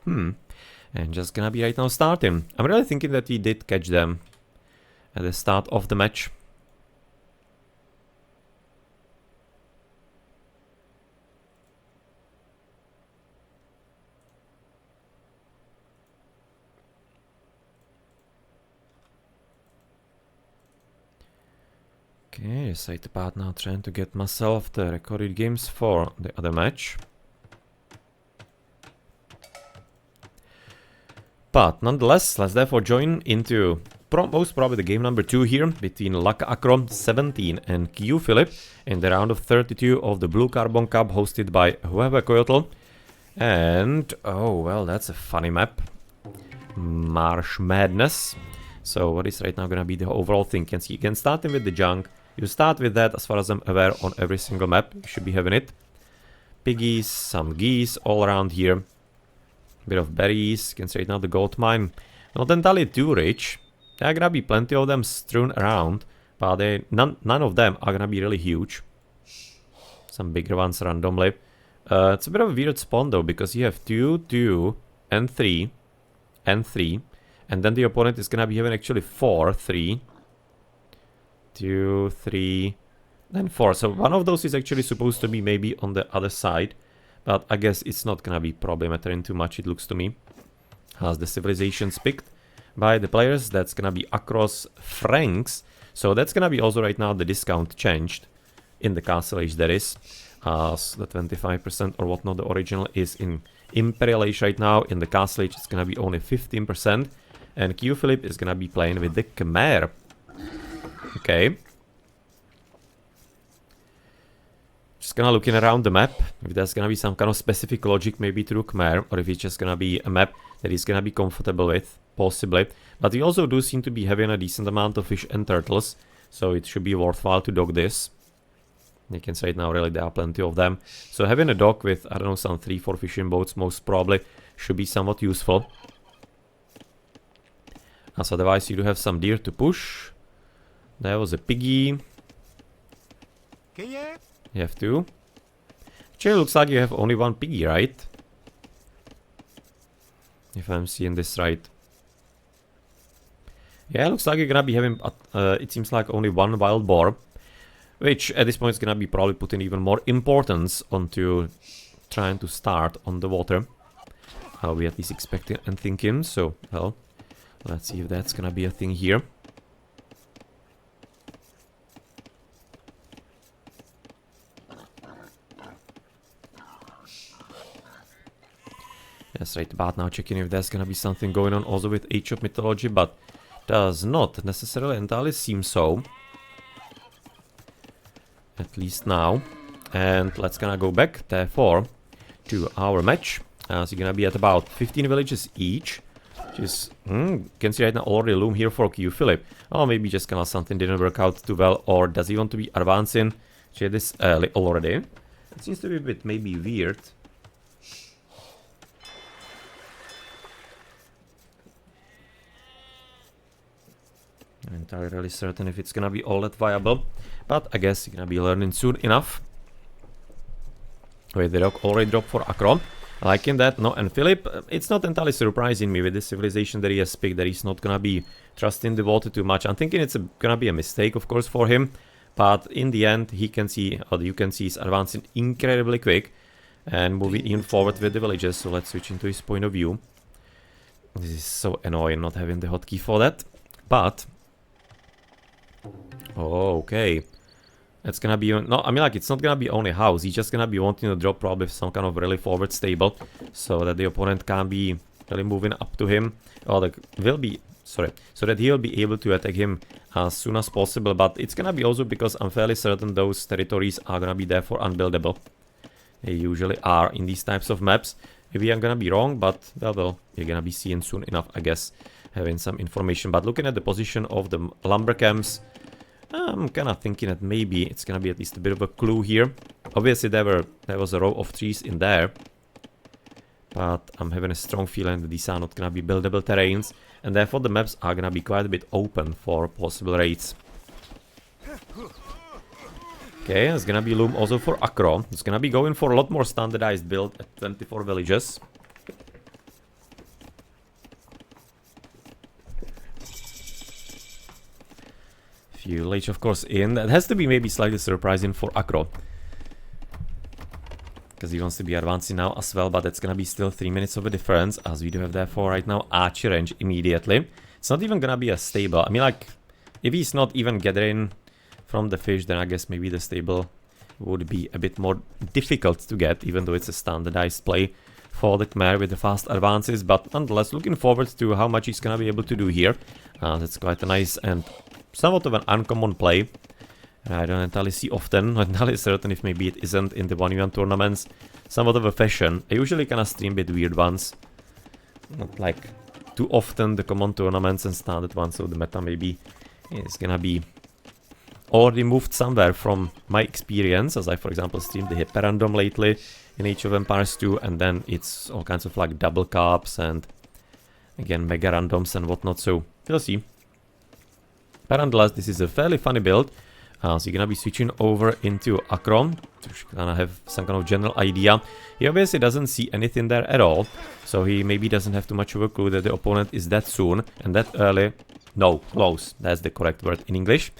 And just gonna be right now starting. I'm really thinking that we did catch them at the start of the match. Okay, side part now trying to get myself the recorded games for the other match. But nonetheless, let's therefore join into most probably the game number 2 here between Laka Akron 17 and QFilip in the round of 32 of the Blue Carbon Cup hosted by Coyotl. And oh well, that's a funny map. Marsh Madness. So what is right now gonna be the overall thing? You can start with the junk. You start with that, as far as I'm aware, on every single map. You should be having it. Piggies, some geese all around here. Bit of berries. You can see right now the gold mine. Not entirely too rich. There are gonna be plenty of them strewn around, but none of them are gonna be really huge. Some bigger ones randomly. It's a bit of a weird spawn though, because you have 2, 2, and 3, and 3. And then the opponent is gonna be having actually 4, 3, 2, 3, and 4. So one of those is actually supposed to be maybe on the other side. But I guess it's not gonna be probably mattering too much, it looks to me. Has the Civilisations picked by the players. That's gonna be across francs. So that's gonna be also right now the discount changed in the Castle Age, that is. So the 25% or whatnot, the original is in Imperial Age right now. In the Castle Age it's gonna be only 15%. And QFilip is gonna be playing with the Khmer. Okay. Just gonna looking around the map, if there's gonna be some kind of specific logic maybe through Khmer, or if it's just gonna be a map that he's gonna be comfortable with, possibly. But we also do seem to be having a decent amount of fish and turtles, so it should be worthwhile to dock this. You can say it now, really, there are plenty of them. So having a dock with, I don't know, some 3-4 fishing boats most probably should be somewhat useful. As otherwise you do have some deer to push. There was a piggy. You have 2. Actually, looks like you have only 1 piggy, right? If I'm seeing this right. Yeah, looks like you're gonna be having, it seems like only 1 wild boar. Which at this point is gonna be probably putting even more importance onto trying to start on the water. How we at least expecting and thinking. So, well, let's see if that's gonna be a thing here. Yes, right about now checking if there's gonna be something going on also with Age of Mythology, but does not necessarily entirely seem so. At least now. And let's gonna go back, therefore, to our match. So you're gonna be at about 15 villages each. Which is, you can see right now already loom here for QFilip. Oh, maybe just kinda something didn't work out too well, or does he want to be advancing? Check this early already. It seems to be a bit maybe weird. I'm entirely certain if it's gonna be all that viable, but I guess you're gonna be learning soon enough. Wait, the dock already dropped for Akron. Liking that. No, and Philip, it's not entirely surprising me with this civilization that he has picked that he's not gonna be trusting the water too much. I'm thinking it's gonna be a mistake, of course, for him, but in the end, he can see, or you can see, he's advancing incredibly quick and moving even forward with the villages. So let's switch into his point of view. This is so annoying not having the hotkey for that, but. Oh, okay. It's gonna be, no, I mean, like, it's not gonna be only a house. He's just gonna be wanting to drop probably some kind of really forward stable, so that the opponent can't be really moving up to him, or like, will be, sorry, so that he'll be able to attack him as soon as possible. But it's gonna be also because I'm fairly certain those territories are gonna be therefore unbuildable. They usually are in these types of maps. Maybe I'm gonna be wrong, but well, you're gonna be seeing soon enough, I guess, having some information. But looking at the position of the lumber camps, I'm kind of thinking that maybe it's gonna be at least a bit of a clue here. Obviously, there was a row of trees in there, but I'm having a strong feeling that these are not gonna be buildable terrains, and therefore the maps are gonna be quite a bit open for possible raids. Okay, it's gonna be loom also for Akron. It's gonna be going for a lot more standardized build at 24 villages. Few Lage, of course, in. That has to be maybe slightly surprising for Akro. Because he wants to be advancing now as well, but that's gonna be still 3 minutes of a difference, as we do have therefore right now Archer range immediately. It's not even gonna be a stable. I mean, like, if he's not even gathering from the fish, then I guess maybe the stable would be a bit more difficult to get, even though it's a standardized play for the Khmer with the fast advances. But nonetheless, looking forward to how much he's gonna be able to do here. That's quite a nice and somewhat of an uncommon play. I don't entirely see often, not entirely certain if maybe it isn't in the 1v1 tournaments. Somewhat of a fashion. I usually kind of stream a bit weird ones. Not like too often the common tournaments and standard ones, so the meta maybe is gonna be already moved somewhere from my experience, as I for example streamed the Hyper Random lately in Age of Empires 2, and then it's all kinds of like double cups and again mega randoms and whatnot, so we'll see. But nonetheless, this is a fairly funny build. So you're gonna be switching over into Akron to kind of have some kind of general idea. He obviously doesn't see anything there at all, so he maybe doesn't have too much of a clue that the opponent is that soon and that early. No, close. That's the correct word in English.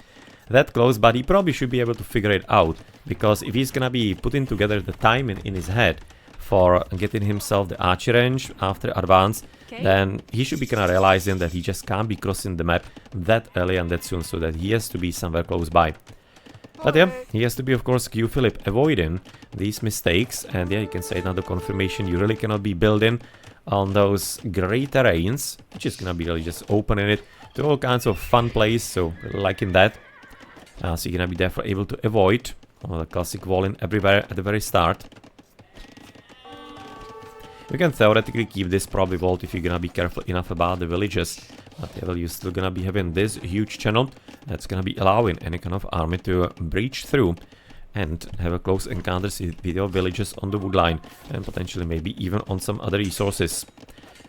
That close, but he probably should be able to figure it out, because if he's gonna be putting together the time in his head for getting himself the archer range after advance, then he should be kind of realizing that he just can't be crossing the map that early and that soon, so that he has to be somewhere close by. But yeah, he has to be, of course, QFilip avoiding these mistakes, and yeah, you can say another confirmation, you really cannot be building on those great terrains, which is gonna be really just opening it to all kinds of fun plays, so really liking that. So you're gonna be therefore able to avoid the classic walling everywhere at the very start. You can theoretically keep this probably vault if you're gonna be careful enough about the villages, but yeah, well, you're still gonna be having this huge channel that's gonna be allowing any kind of army to breach through and have a close encounters with your villages on the wood line, and potentially maybe even on some other resources.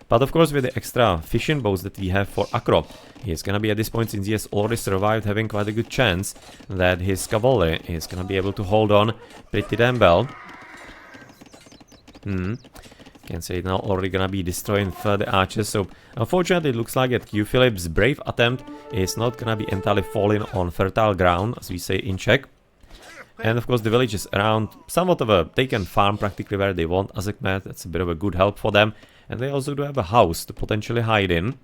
But of course, with the extra fishing boats that we have for Akro, he's gonna be at this point, since he has already survived, having quite a good chance that his cavalry is gonna be able to hold on pretty damn well. Can say it now, already gonna be destroying further archers, so unfortunately it looks like that QFilip's brave attempt is not gonna be entirely falling on fertile ground, as we say in Czech. And of course the villages around, somewhat of a, they can farm practically where they want as a Khmer, that's a bit of a good help for them. And they also do have a house to potentially hide in,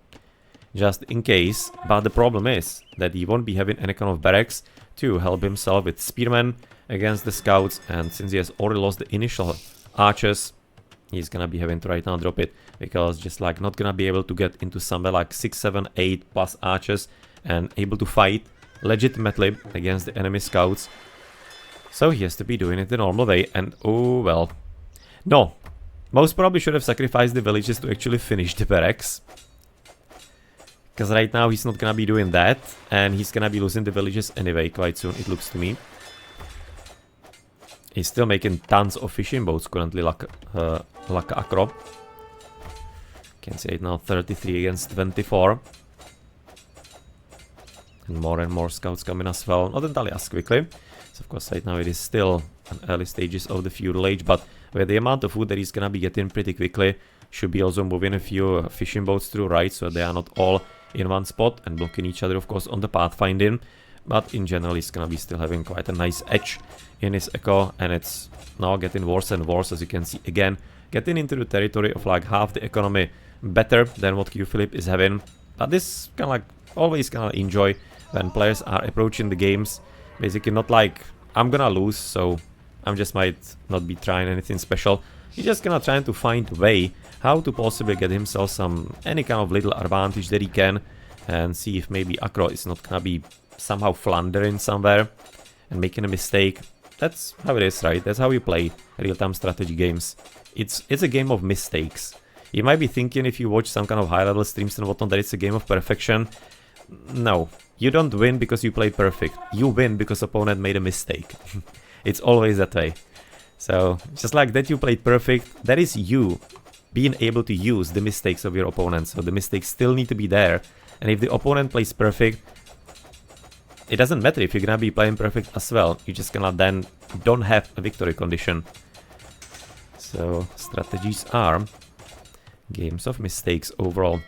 just in case. But the problem is that he won't be having any kind of barracks to help himself with spearmen against the scouts, and since he has already lost the initial archers, he's gonna be having to right now drop it, because just like not gonna be able to get into somewhere like 6, 7, 8 plus archers and able to fight legitimately against the enemy scouts. So he has to be doing it the normal way, and oh well. No, most probably should have sacrificed the villages to actually finish the barracks, because right now he's not gonna be doing that, and he's gonna be losing the villages anyway quite soon, it looks to me. He's still making tons of fishing boats currently, like Akro. Can say it now, 33 against 24. And more scouts coming as well, not entirely as quickly. So of course right now it is still in early stages of the feudal age, but with the amount of food that he's gonna be getting pretty quickly, should be also moving a few fishing boats through, right, so they are not all in one spot and blocking each other, of course, on the pathfinding. But in general, he's gonna be still having quite a nice edge in his echo, and it's now getting worse and worse, as you can see again, getting into the territory of like half the economy better than what QFilip is having. But this kind of like always kind of enjoy when players are approaching the games, basically not like I'm gonna lose, so I'm just might not be trying anything special. He's just gonna trying to find a way how to possibly get himself any kind of little advantage that he can, and see if maybe Akro is not gonna be somehow floundering somewhere and making a mistake. That's how it is, right? That's how you play real-time strategy games. It's a game of mistakes. You might be thinking, if you watch some kind of high-level streams and whatnot, that it's a game of perfection. No, you don't win because you play perfect. You win because opponent made a mistake. It's always that way. So just like that, you played perfect. That is you being able to use the mistakes of your opponent. So the mistakes still need to be there. And if the opponent plays perfect, it doesn't matter if you're gonna be playing perfect as well. You just gonna then don't have a victory condition. So strategies are games of mistakes overall.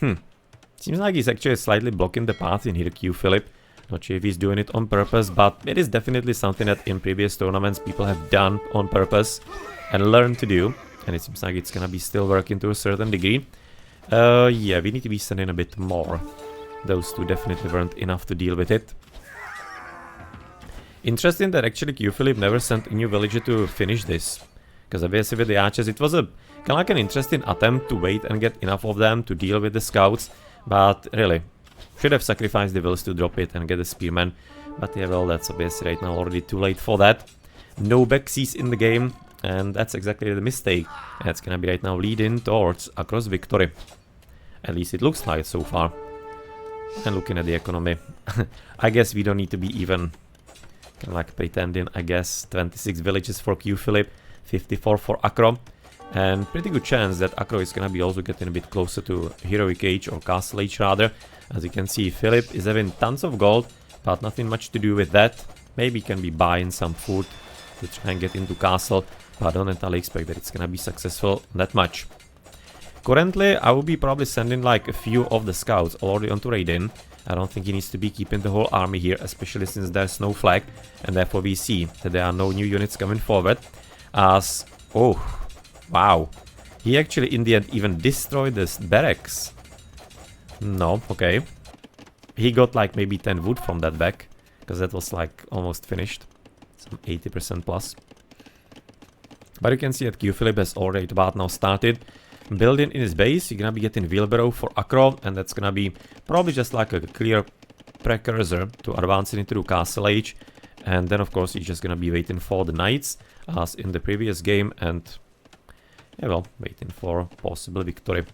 Seems like he's actually slightly blocking the path in here, QFilip. Not sure if he's doing it on purpose, but it is definitely something that in previous tournaments people have done on purpose and learned to do. And it seems like it's gonna be still working to a certain degree. Yeah, we need to be sending a bit more. Those two definitely weren't enough to deal with it. Interesting that actually QFilip never sent a new villager to finish this. Because obviously with the archers it was a kind of like an interesting attempt to wait and get enough of them to deal with the scouts. But really, should have sacrificed the vills to drop it and get the spearmen. But yeah, well, that's obviously right now already too late for that. No backsies in the game. And that's exactly the mistake. And it's gonna be right now leading towards across victory. At least it looks like it so far. And looking at the economy, I guess we don't need to be even kind of like pretending. I guess 26 villages for QFilip, 54 for Acro, and pretty good chance that Acro is gonna be also getting a bit closer to Heroic Age or Castle Age rather. As you can see, Philip is having tons of gold, but nothing much to do with that. Maybe can be buying some food to try and get into Castle, but I don't entirely expect that it's gonna be successful that much. Currently, I will be probably sending like a few of the scouts already onto raid-in. I don't think he needs to be keeping the whole army here, especially since there's no flag, and therefore we see that there are no new units coming forward. As, oh, wow, he actually in the end even destroyed this barracks. No, okay. He got like maybe 10 wood from that back, because that was like almost finished. Some 80% plus. But you can see that QFilip has already about now started building in his base. You're gonna be getting wheelbarrow for Acro, and that's gonna be probably just like a clear precursor to advancing into Castle Age. And then of course he's just gonna be waiting for the knights as in the previous game, and yeah, well, waiting for possible victory.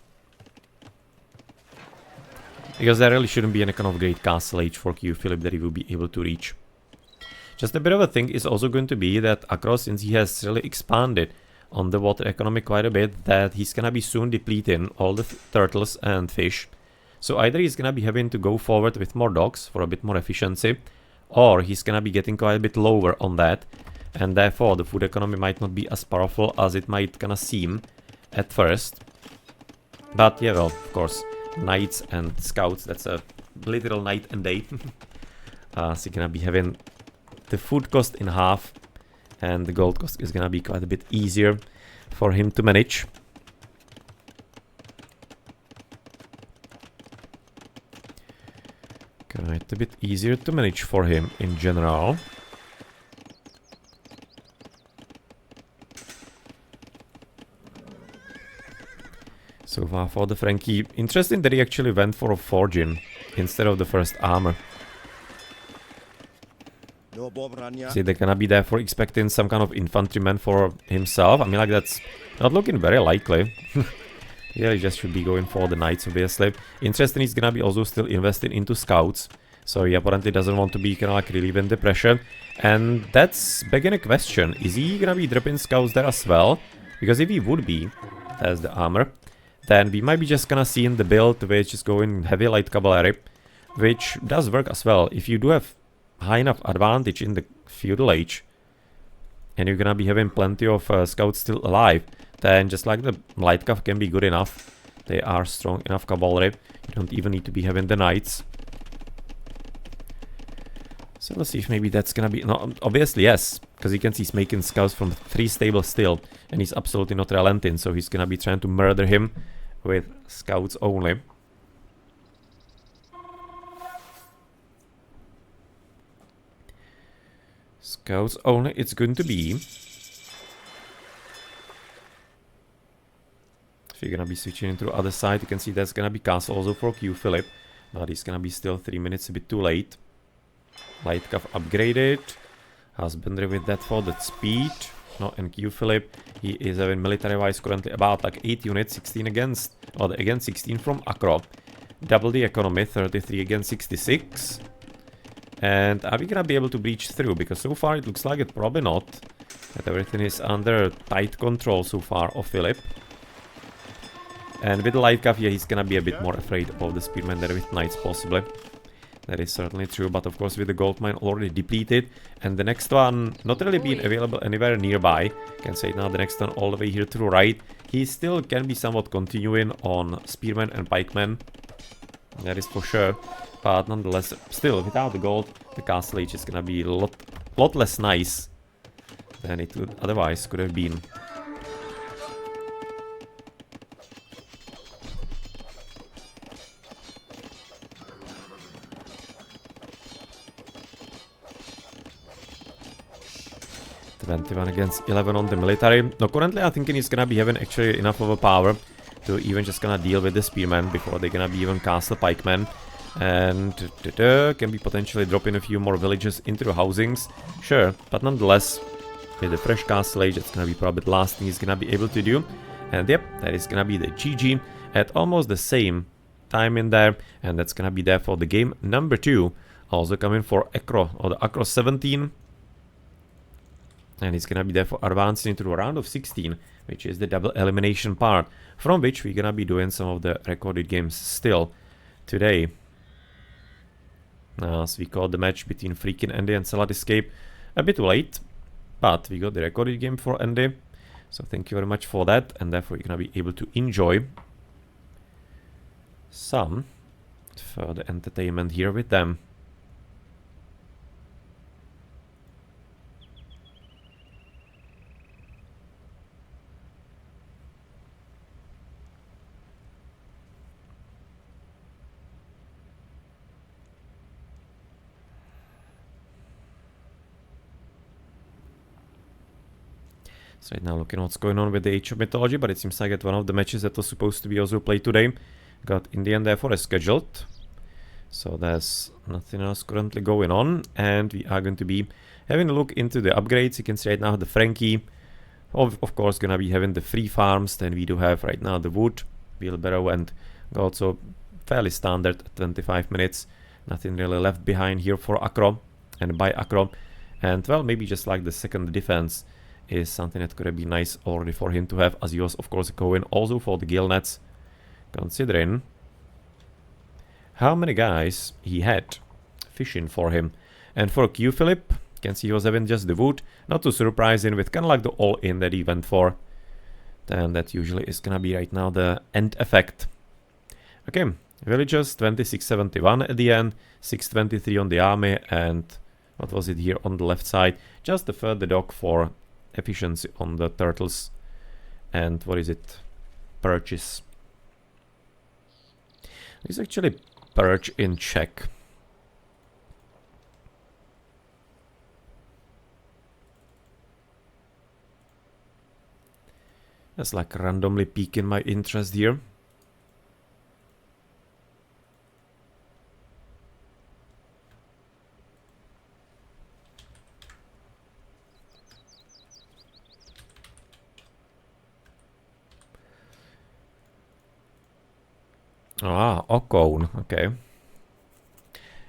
Because there really shouldn't be any kind of great Castle Age for QFilip that he will be able to reach. Just a bit of a thing is also going to be that Acro, since he has really expanded on the water economy quite a bit, that he's gonna be soon depleting all the turtles and fish. So either he's gonna be having to go forward with more docks for a bit more efficiency, or he's gonna be getting quite a bit lower on that, and therefore the food economy might not be as powerful as it might kinda seem at first. But yeah, well, of course, knights and scouts, that's a literal night and day. So you're gonna be having the food cost in half, and the gold cost is gonna be quite a bit easier for him to manage. Quite a bit easier to manage for him in general. So far for the Frankie. Interesting that he actually went for a forging instead of the first armor. See, they're gonna be therefore expecting some kind of infantryman for himself. I mean, like, that's not looking very likely. Yeah, he just should be going for the knights, obviously. Interesting, he's gonna be also still investing into scouts. So he apparently doesn't want to be kind of like relieving the pressure. And that's begging a question. Is he gonna be dropping scouts there as well? Because if he would be, as the armor, then we might be just gonna see in the build which is going heavy light cavalry, which does work as well. If you do have high enough advantage in the feudal age, and you're gonna be having plenty of scouts still alive, then just like the light cav can be good enough. They are strong enough cavalry. You don't even need to be having the knights. So let's see if maybe that's gonna be... No, obviously yes, because you can see he's making scouts from 3 stables still, and he's absolutely not relenting, so he's gonna be trying to murder him with scouts only. Scouts only, it's going to be. If you're gonna be switching into the other side, you can see that's gonna be castle also for QFilip, but he's gonna be still 3 minutes a bit too late. Light cav upgraded. Husbandry with that for the speed. No, and QFilip, he is having military wise currently about like 8 units, 16 against, or again 16 from Acro. Double the economy, 33 against 66. And are we gonna be able to breach through? Because so far it looks like it probably not. That everything is under tight control so far of Philip. And with the light cav, yeah, he's gonna be a bit more afraid of the spearmen there with knights possibly. That is certainly true, but of course with the gold mine already depleted, and the next one not really being available anywhere nearby, can say now the next one all the way here to the right, he still can be somewhat continuing on spearmen and pikemen. That is for sure. But nonetheless, still, without the gold, the castle age is gonna be a lot less nice than it would otherwise could have been. (21 against 11 on the military. No, currently I think he's gonna be having actually enough of a power to even just gonna deal with the spearmen before they're gonna be even castle pikemen. And can be potentially dropping a few more villages into the housings. Sure, but nonetheless, with the fresh castle age, it's gonna be probably the last thing he's gonna be able to do. And yep, that is gonna be the GG at almost the same time in there. And that's gonna be there for the game number 2. Also coming for Acro, or the Acro 17. And he's gonna be there for advancing into the round of 16, which is the double elimination part, from which we're gonna be doing some of the recorded games still today. As we called the match between freaking Andy and Salad Escape a bit late, but we got the recorded game for Andy, so thank you very much for that, and therefore you're gonna be able to enjoy some further entertainment here with them. So right now looking what's going on with the Age of Mythology, but it seems like that one of the matches that was supposed to be also played today got in the end therefore rescheduled. So there's nothing else currently going on, and we are going to be having a look into the upgrades. You can see right now the Frankie, of course gonna be having the free farms. Then we do have right now the wood, wheelbarrow, and also fairly standard 25 minutes. Nothing really left behind here for Acro and by Acro. And well, maybe just like the second defense is something that could have been nice already for him to have, as he was of course going also for the gill nets, considering how many guys he had fishing for him. And for QFilip, you can see he was having just the wood, not too surprising, with kind of like the all-in that he went for. Then that usually is gonna be right now the end effect. Okay, villagers 2671 at the end, 623 on the army, and what was it here on the left side? Just the further dock for efficiency on the turtles. And what is it? Purchase. It's actually perch in check. That's like randomly piquing my interest here. Ah, okone, okay.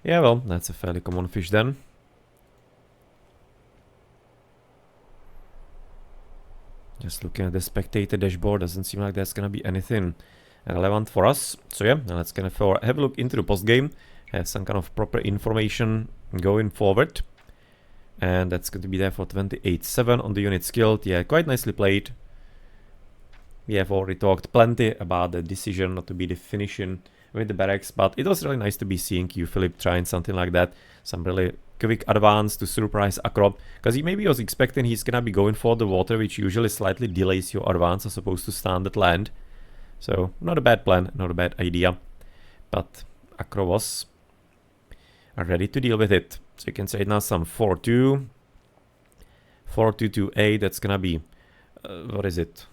Yeah, well, that's a fairly common fish then. Just looking at the spectator dashboard, doesn't seem like there's gonna be anything relevant for us. So yeah, let's kind of have a look into the post game, have some kind of proper information going forward. And that's going to be there for 28-7 on the unit skilled. Yeah, quite nicely played. We have already talked plenty about the decision not to be the finishing with the barracks, but it was really nice to be seeing QFilip trying something like that. Some really quick advance to surprise Acro, because he maybe was expecting he's gonna be going for the water, which usually slightly delays your advance as opposed to standard land. So not a bad plan, not a bad idea, but Acro was ready to deal with it. So you can say now some 4-2, 4-2-2-8, that's gonna be, what is it?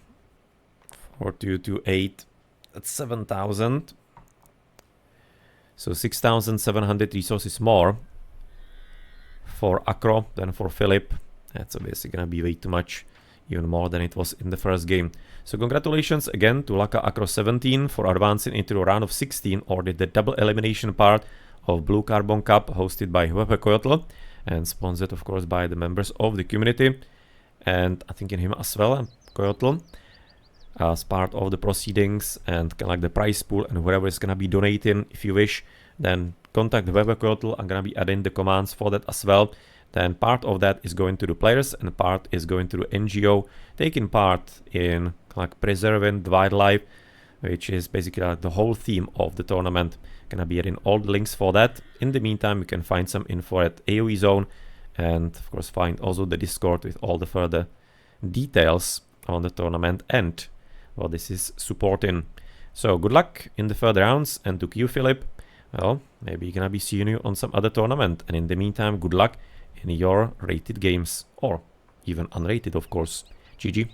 4-2-2-8, that's 7,000. So 6,700 resources more for Acro than for Philip. That's obviously gonna be way too much, even more than it was in the first game. So congratulations again to Laka Acro 17 for advancing into the round of 16, or the double elimination part of Blue Carbon Cup, hosted by Coyotl and sponsored of course by the members of the community, and I think in him as well, Coyotl, as part of the proceedings, and kind of like the prize pool, and whoever is gonna be donating, if you wish, then contact the Coyotl. I'm gonna be adding the commands for that as well. Then part of that is going to the players, and part is going to the NGO, taking part in kind of like preserving the wildlife, which is basically like the whole theme of the tournament. Gonna be in all the links for that. In the meantime, you can find some info at AoE Zone, and of course find also the Discord with all the further details on the tournament and what this is supporting. So good luck in the further rounds, and to QFilip, well, maybe gonna be seeing you on some other tournament. And in the meantime, good luck in your rated games, or even unrated, of course. GG.